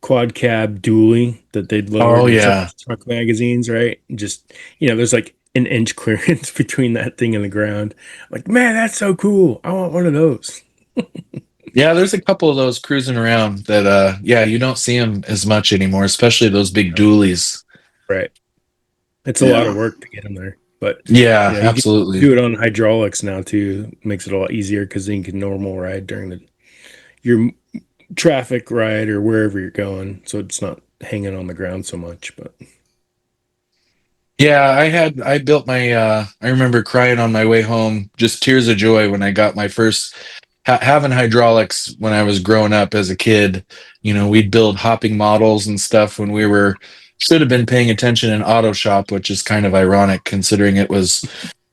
quad cab dually that they'd Oh lowered in some yeah. truck magazines, right? And just, there's like an inch clearance between that thing and the ground. Like, man, that's so cool. I want one of those. Yeah, there's a couple of those cruising around that you don't see them as much anymore, especially those big dualies. Right. It's a lot Yeah. of work to get them there. But, Yeah, you can absolutely. do it on hydraulics now too. Makes it a lot easier because then you can normal ride during your traffic ride or wherever you're going. So it's not hanging on the ground so much. But Yeah, I built my I remember crying on my way home, just tears of joy when I got my first having hydraulics when I was growing up as a kid. We'd build hopping models and stuff when we were should have been paying attention in auto shop, which is kind of ironic considering it was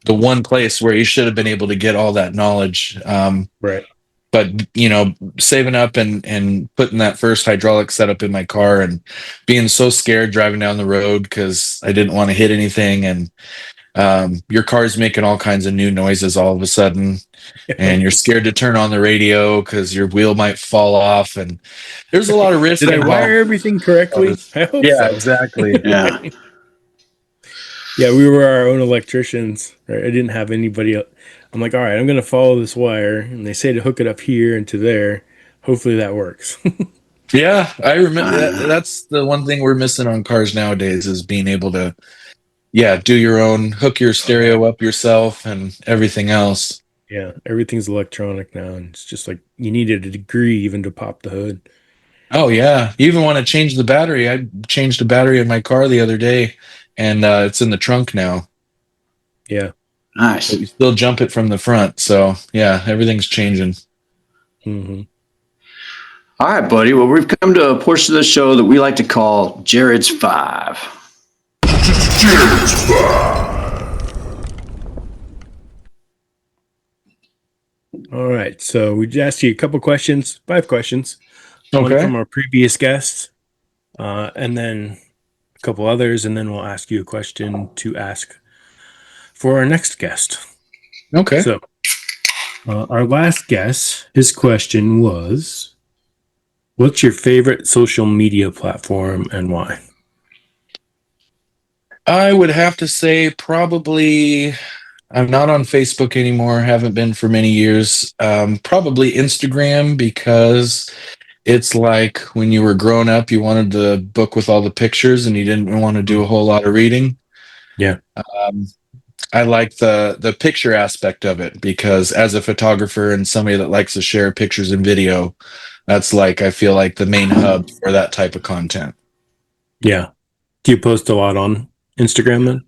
the one place where you should have been able to get all that knowledge. right. But saving up and putting that first hydraulic setup in my car and being so scared driving down the road because I didn't want to hit anything, and your car's making all kinds of new noises all of a sudden, and you're scared to turn on the radio because your wheel might fall off, and there's a lot of risk Did I involved. wire everything correctly? I hope Yeah, so. exactly. Yeah. Yeah, we were our own electricians. Right? I didn't have anybody else. I'm like, all right, I'm going to follow this wire. And they say to hook it up here and to there. Hopefully that works. Yeah, I remember Uh, that's the one thing we're missing on cars nowadays is being able to do your own, hook your stereo up yourself and everything else. Yeah, everything's electronic now. And it's just like you needed a degree even to pop the hood. Oh yeah, you even want to change the battery. I changed the battery in my car the other day, and it's in the trunk now. Yeah. nice. But you still jump it from the front. So yeah, everything's changing. Hmm. All right, buddy. Well, we've come to a portion of the show that we like to call Jared's Five. All right. So we just asked you a couple questions, 5 questions. One Okay. from our previous guest, and then a couple others, and then we'll ask you a question to ask for our next guest. Okay. So, our last guest, his question was, what's your favorite social media platform and why? I would have to say probably I'm not on Facebook anymore. Haven't been for many years. Probably Instagram because it's like when you were growing up, you wanted the book with all the pictures and you didn't want to do a whole lot of reading. Yeah. I like the picture aspect of it because as a photographer and somebody that likes to share pictures and video, that's like I feel like the main hub for that type of content. Yeah. Do you post a lot on Instagram then?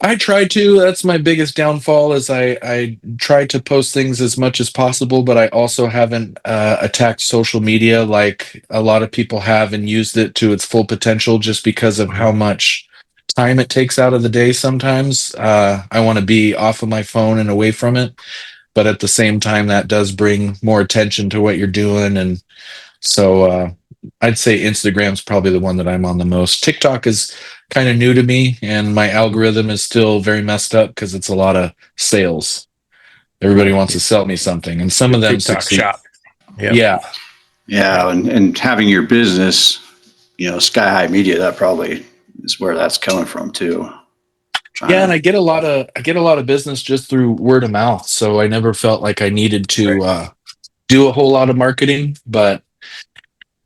I try to. That's my biggest downfall is I try to post things as much as possible, but I also haven't attacked social media like a lot of people have and used it to its full potential just because of how much time it takes out of the day sometimes. I want to be off of my phone and away from it, but at the same time, that does bring more attention to what you're doing. And so I'd say Instagram's probably the one that I'm on the most. TikTok is kind of new to me, and my algorithm is still very messed up because it's a lot of sales. Everybody wants to sell me something, and some of them TikTok succeed. shop. Yep. Yeah, Yeah, and having your business, SkyHigh Media, that probably is where that's coming from too. Yeah, and I get a lot of business just through word of mouth. So I never felt like I needed to do a whole lot of marketing, but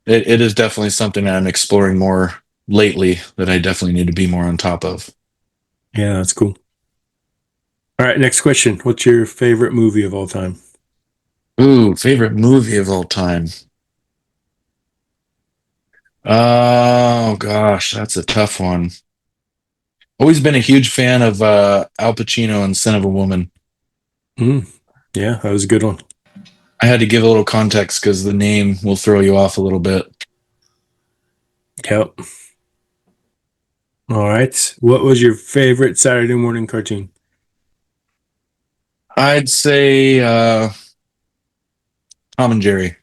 it is definitely something that I'm exploring more lately that I definitely need to be more on top of. Yeah, that's cool. All right, next question. What's your favorite movie of all time? Ooh, favorite movie of all time. Oh gosh, that's a tough one. Always been a huge fan of Al Pacino and Son of a Woman. Yeah, that was a good one. I had to give a little context because the name will throw you off a little bit. Yep. All right. What was your favorite Saturday morning cartoon? I'd say Tom and Jerry.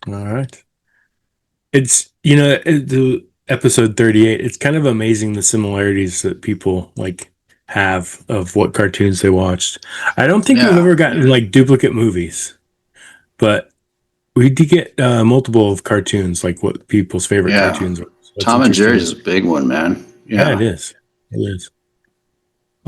All right. It's, the episode 38, it's kind of amazing the similarities that people like have of what cartoons they watched. I don't think we've ever gotten like duplicate movies, but we did get multiple of cartoons, like what people's favorite cartoons are. So Tom and Jerry's is a big one, man. Yeah, it is. It is.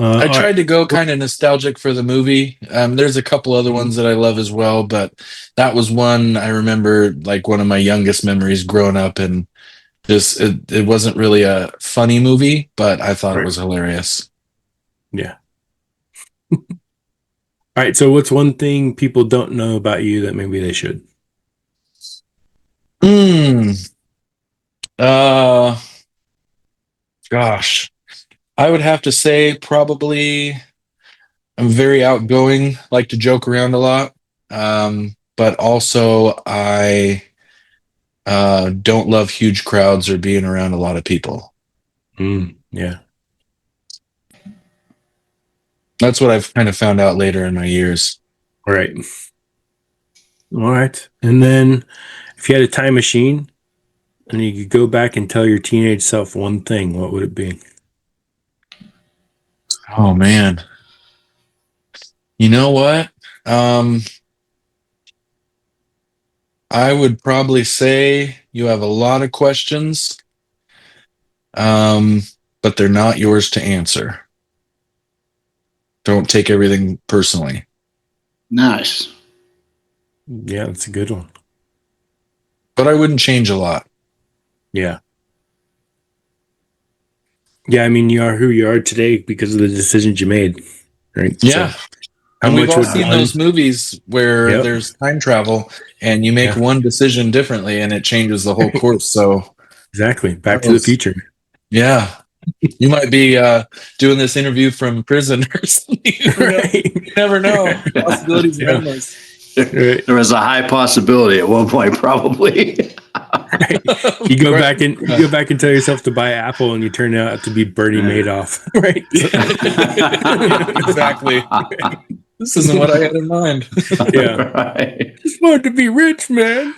I tried to go kind of nostalgic for the movie. There's a couple other ones that I love as well, but that was one I remember, like one of my youngest memories growing up, and it wasn't really a funny movie, but I thought it was hilarious. Yeah. All right. So what's one thing people don't know about you that maybe they should? Gosh. I would have to say probably I'm very outgoing, like to joke around a lot. But also I don't love huge crowds or being around a lot of people. Yeah. That's what I've kind of found out later in my years. Right. All right. And then if you had a time machine and you could go back and tell your teenage self one thing, what would it be? Oh man. You know what? I would probably say you have a lot of questions, but they're not yours to answer. Don't take everything personally. Nice. Yeah, that's a good one. But I wouldn't change a lot. Yeah. Yeah, I mean, you are who you are today because of the decisions you made, right? Yeah. So and we've all seen those movies where there's time travel and you make one decision differently and it changes the whole course. So exactly. Back to the Future. Yeah. You might be doing this interview from prison or something. You never know. Possibilities are endless. There was a high possibility at one point, probably. Right. You go back and tell yourself to buy Apple, and you turn out to be Bernie Madoff. Right? Exactly. This isn't what I had in mind. Yeah. Right. Just wanted to be rich, man.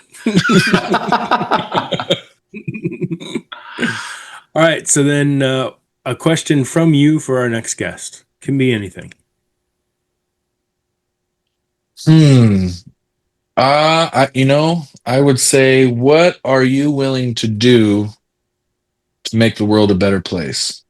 All right. So then, a question from you for our next guest. Can be anything. I would say, what are you willing to do to make the world a better place?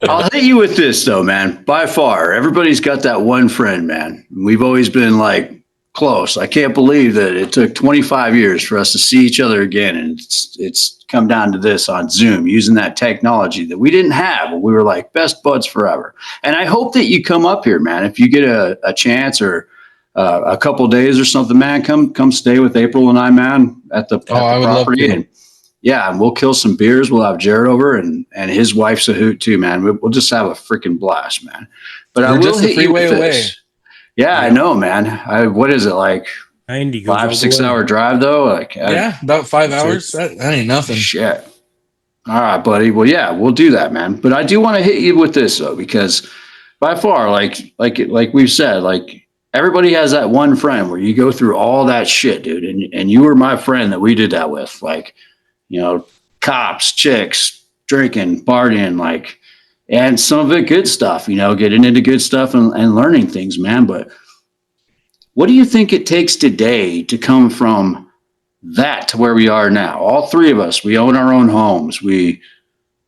I'll hit you with this though, man. By far, everybody's got that one friend, man. We've always been like close. I can't believe that it took 25 years for us to see each other again, and it's come down to this on Zoom, using that technology that we didn't have. We were like best buds forever. And I hope that you come up here, man. If you get a chance or a couple of days or something, man, come stay with April and I, man, at the property. And yeah, and we'll kill some beers. We'll have Jared over, and his wife's a hoot too, man. We'll just have a freaking blast, man. But I will hit you with this. Yeah, I know, man. What is it, like 5-6 hour drive though? Like about 5 hours. That ain't nothing. Shit. All right, buddy. Well, yeah, we'll do that, man. But I do want to hit you with this though, because by far, like we've said, like everybody has that one friend where you go through all that shit, dude. And you were my friend that we did that with, like, cops, chicks, drinking, partying, like, and some of it good stuff, getting into good stuff and learning things, man. But what do you think it takes today to come from that to where we are now. All three of us, we own our own homes. We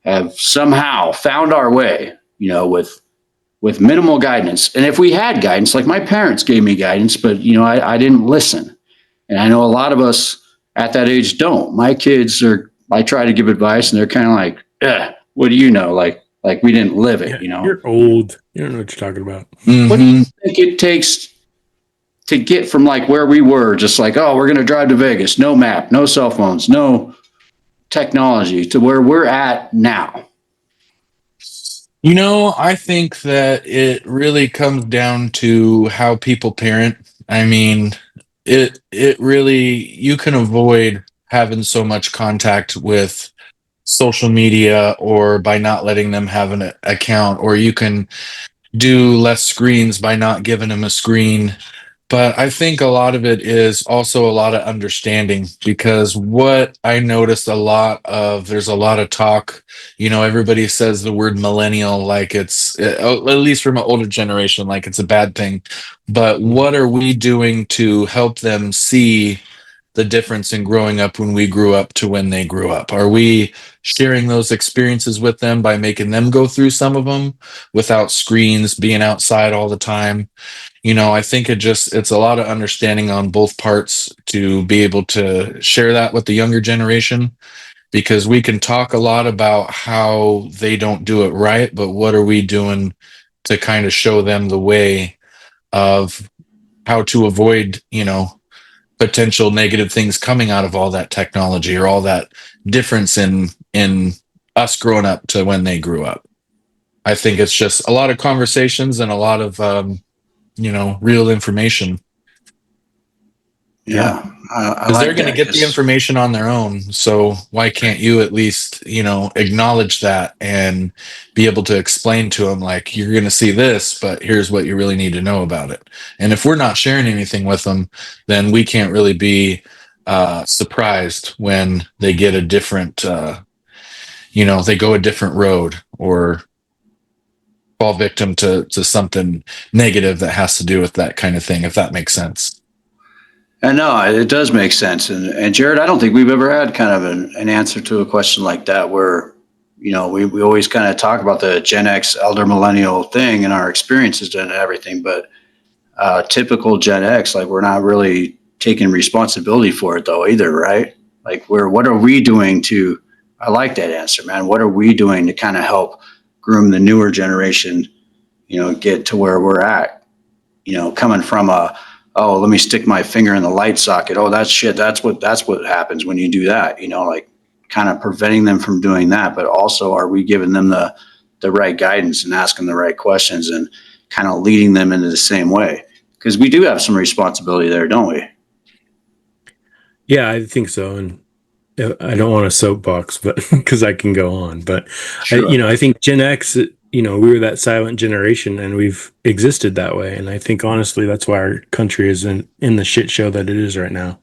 have somehow found our way, with minimal guidance. And if we had guidance, like my parents gave me guidance, but I didn't listen. And I know a lot of us at that age don't. My kids I try to give advice and they're kind of like, what do you know? Like we didn't live it, You're old. You don't know what you're talking about. What do you think it takes to get from like where we were, just like, oh, we're going to drive to Vegas, no map, no cell phones, no technology, to where we're at now? I think that it really comes down to how people parent. I mean, it really, you can avoid having so much contact with social media or by not letting them have an account, or you can do less screens by not giving them a screen. But I think a lot of it is also a lot of understanding, because what I noticed there's a lot of talk, everybody says the word millennial like it's, at least from an older generation, like it's a bad thing. But what are we doing to help them see the difference in growing up when we grew up to when they grew up? Are we sharing those experiences with them by making them go through some of them without screens, being outside all the time? I think it's a lot of understanding on both parts to be able to share that with the younger generation, because we can talk a lot about how they don't do it right, but what are we doing to kind of show them the way of how to avoid, potential negative things coming out of all that technology, or all that difference in us growing up to when they grew up. I think it's just a lot of conversations and a lot of real information. Yeah, I Because like they're going to that, get the information on their own. So why can't you at least, acknowledge that and be able to explain to them, like, you're going to see this, but here's what you really need to know about it. And if we're not sharing anything with them, then we can't really be surprised when they get a different, they go a different road or fall victim to something negative that has to do with that kind of thing, if that makes sense. And no, it does make sense. And Jared, I don't think we've ever had kind of an answer to a question like that where, we always kind of talk about the Gen X elder millennial thing and our experiences and everything, but typical Gen X, like, we're not really taking responsibility for it though either, right? Like, what are we doing I like that answer, man. What are we doing to kind of help groom the newer generation, get to where we're at, coming from oh, let me stick my finger in the light socket. Oh, that's shit. That's what happens when you do that, like kind of preventing them from doing that. But also, are we giving them the right guidance and asking the right questions and kind of leading them into the same way? Because we do have some responsibility there, don't we? Yeah, I think so. And I don't want to soapbox, but because I can go on, but Sure. I think Gen X, we were that silent generation and we've existed that way. And I think honestly, that's why our country is in the shit show that it is right now,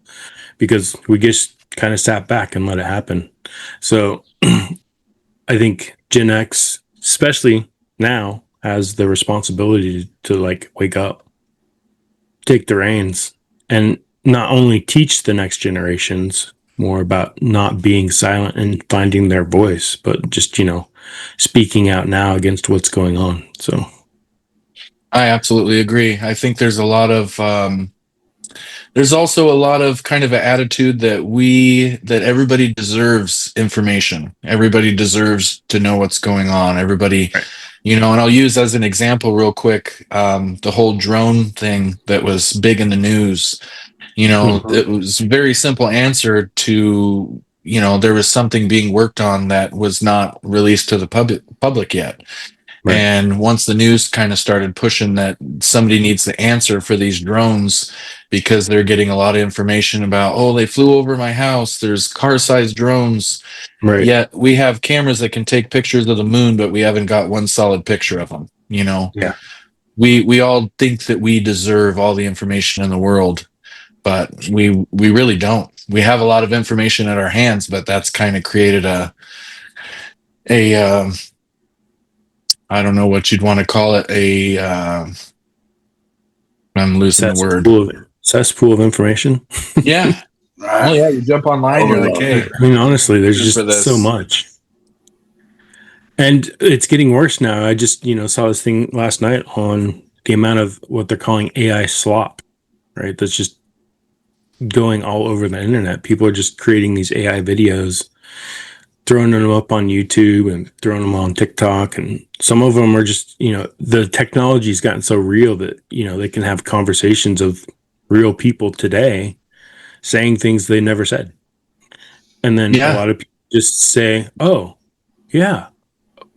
because we just kind of sat back and let it happen. So I think Gen X, especially now, has the responsibility to like wake up, take the reins, and not only teach the next generations more about not being silent and finding their voice, but just, speaking out now against what's going on. So I absolutely agree. I think there's also a lot of kind of an attitude that everybody deserves information. Everybody deserves to know what's going on. Everybody, right. and I'll use as an example real quick, the whole drone thing that was big in the news. It was a very simple answer to, there was something being worked on that was not released to the public yet. Right. And once the news kind of started pushing that somebody needs the answer for these drones, because they're getting a lot of information about, oh, they flew over my house, there's car-sized drones. Right. Yet we have cameras that can take pictures of the moon, but we haven't got one solid picture of them. Yeah. We all think that we deserve all the information in the world, but we really don't. We have a lot of information at our hands, but that's kind of created a I don't know what you'd want to call it. I'm losing the word. Cesspool of information. Yeah. Oh yeah, you jump online, you're like, hey, I mean, honestly, there's just for just so this. much. And it's getting worse now. I just, saw this thing last night on the amount of what they're calling AI slop, right? That's just going all over the internet. People are just creating these AI videos, throwing them up on YouTube and throwing them on TikTok. And some of them are just, the technology's gotten so real that, they can have conversations of real people today saying things they never said. And then a Yeah, lot of people just say, oh, yeah,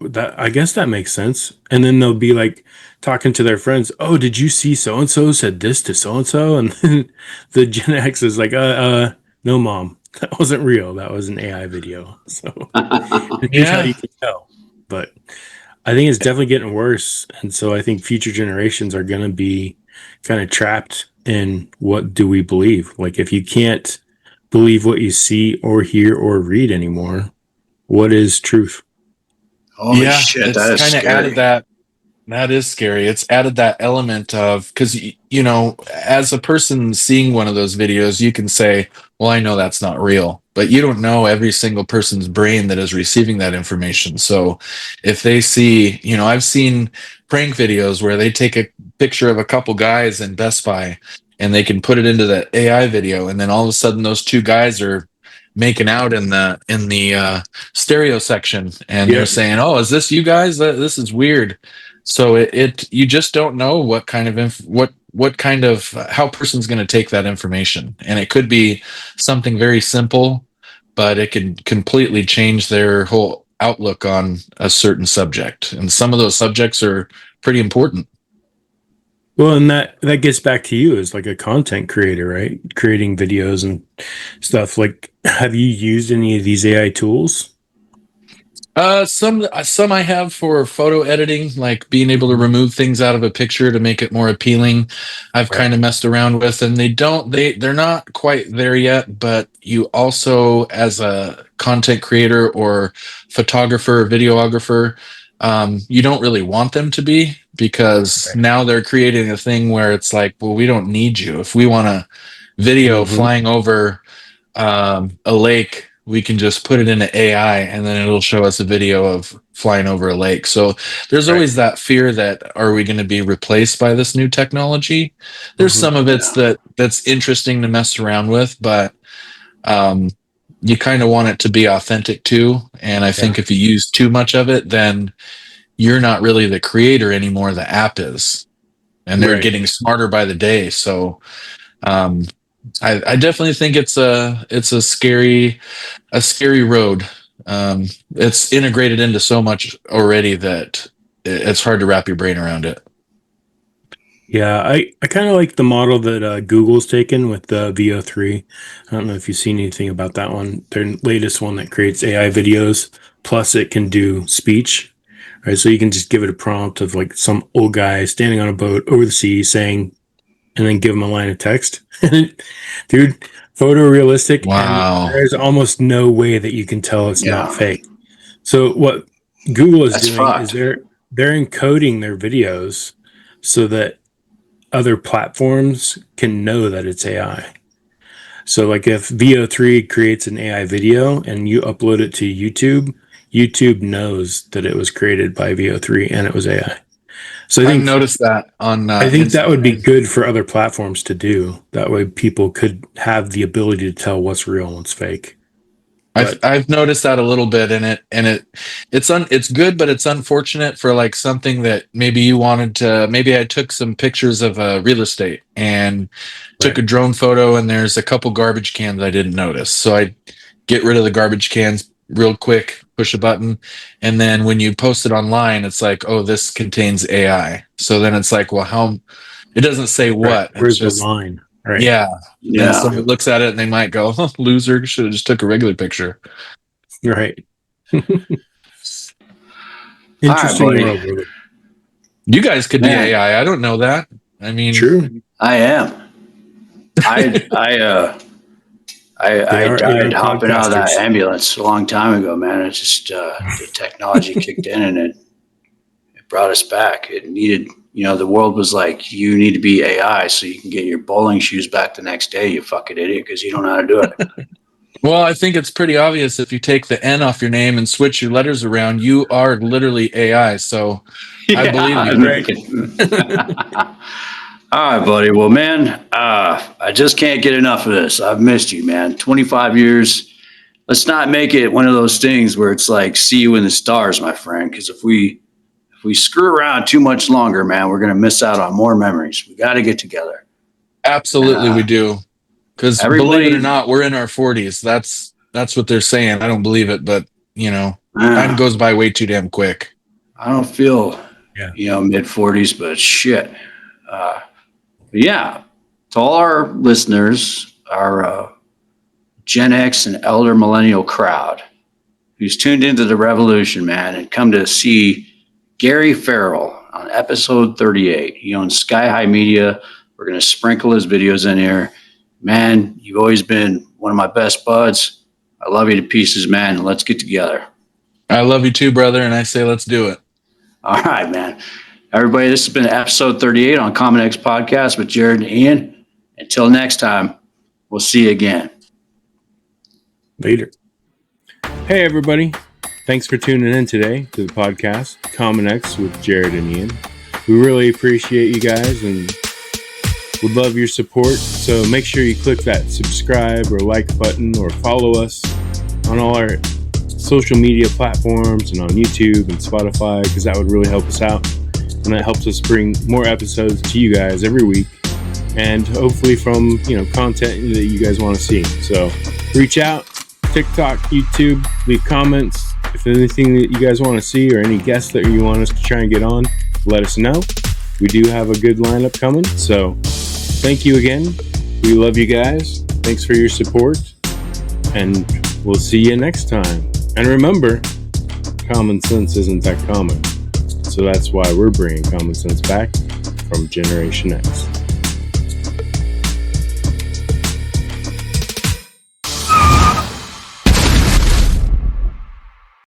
that I guess that makes sense. And then they'll be like talking to their friends, oh, did you see so and so said this to so and so? And then the Gen X is like, no, mom, that wasn't real. That was an AI video. So here's how yeah. you can tell. But I think it's definitely getting worse. And so I think future generations are going to be kind of trapped in what do we believe? Like, if you can't believe what you see or hear or read anymore, what is truth? Holy Yeah, shit, that it's is kind of added scary. that. That is scary. It's added that element of, because, as a person seeing one of those videos, you can say, well, I know that's not real, but you don't know every single person's brain that is receiving that information. So if they see, I've seen prank videos where they take a picture of a couple guys in Best Buy and they can put it into the AI video. And then all of a sudden those two guys are making out in the stereo section, and they're Yep. saying, oh, is this you guys? This is weird. So it you just don't know what kind of what kind of how a person's going to take that information, and it could be something very simple, but it can completely change their whole outlook on a certain subject, and some of those subjects are pretty important. Well, and that gets back to you as like a content creator, right? Creating videos and stuff. Like, have you used any of these AI tools? Some I have for photo editing, like being able to remove things out of a picture to make it more appealing. I've Right. kind of messed around with, and they're not quite there yet. But you also, as a content creator or photographer or videographer, you don't really want them to be, because Right. now they're creating a thing where it's like, well, we don't need you. If we want a video Mm-hmm. flying over a lake, we can just put it into AI and then it'll show us a video of flying over a lake. So there's Right. always that fear that, are we going to be replaced by this new technology? There's Mm-hmm. some of it's Yeah. that's interesting to mess around with, but um, you kind of want it to be authentic too. And I Yeah. think if you use too much of it, then you're not really the creator anymore. The app is, and they're Right. getting smarter by the day. So um, I definitely think it's a scary road. It's integrated into so much already that it's hard to wrap your brain around it. Yeah, I kind of like the model that Google's taken with the VO3. I don't know if you've seen anything about that one. Their latest one that creates AI videos, plus it can do speech, right? So you can just give it a prompt of like some old guy standing on a boat over the sea saying, and then give him a line of text. Dude, photorealistic, and Wow. there's almost no way that you can tell it's not Yeah. fake. So what Google is That's doing is fucked. they're encoding their videos so that other platforms can know that it's AI. So like if VO3 creates an AI video and you upload it to YouTube, YouTube knows that it was created by VO3 and it was AI. So I've noticed that on I think that would be Instagram. good for other platforms to do. That way people could have the ability to tell what's real and what's fake. But I've noticed that a little bit in it, and it's good, but it's unfortunate for like something that maybe you wanted to. Maybe I took some pictures of real estate and took right. a drone photo, and there's a couple garbage cans I didn't notice, so I get rid of the garbage cans real quick, push a button, and then when you post it online, it's like, oh, this contains AI. So then it's like, well, how? It doesn't say Right. what. It's Where's the just, line? Right. yeah. Then Yeah. somebody looks at it and they might go, huh, loser, should have just took a regular picture. Right. All right, Interesting buddy. world. Brother. You guys could be Man, AI. I don't know that. I mean, True. I am. I They are AI died hopping out of that podcasters. ambulance a long time ago, man. It's just the technology kicked in and it brought us back. It needed the world was like, you need to be AI so you can get your bowling shoes back the next day, you fucking idiot, because you don't know how to do it. Well, I think it's pretty obvious if you take the N off your name and switch your letters around, you are literally AI. So I believe you. Right. All right, buddy. Well, man, I just can't get enough of this. I've missed you, man. 25 years. Let's not make it one of those things where it's like, see you in the stars, my friend. Because if we screw around too much longer, man, we're going to miss out on more memories. We got to get together. Absolutely, we do. Because believe it or everybody- not, we're in our 40s. That's what they're saying. I don't believe it, but time goes by way too damn quick. I don't feel, mid 40s, but shit. Yeah, to all our listeners, our Gen X and elder millennial crowd who's tuned into the revolution, man, and come to see Gary Farrell on episode 38. He owns SkyHigh Media. We're going to sprinkle his videos in here. Man, you've always been one of my best buds. I love you to pieces, man. Let's get together. I love you too, brother, and I say let's do it. All right, man. Everybody, this has been episode 38 on Common X Podcast with Jared and Ian. Until next time, we'll see you again. Later. Hey, everybody. Thanks for tuning in today to the podcast, Common X with Jared and Ian. We really appreciate you guys and would love your support. So make sure you click that subscribe or like button or follow us on all our social media platforms and on YouTube and Spotify, because that would really help us out. And that helps us bring more episodes to you guys every week, and hopefully from content that you guys want to see. So reach out, TikTok, YouTube, leave comments. If there's anything that you guys want to see or any guests that you want us to try and get on, let us know. We do have a good lineup coming. So thank you again. We love you guys. Thanks for your support, and we'll see you next time. And remember, common sense isn't that common. So that's why we're bringing common sense back from Generation X.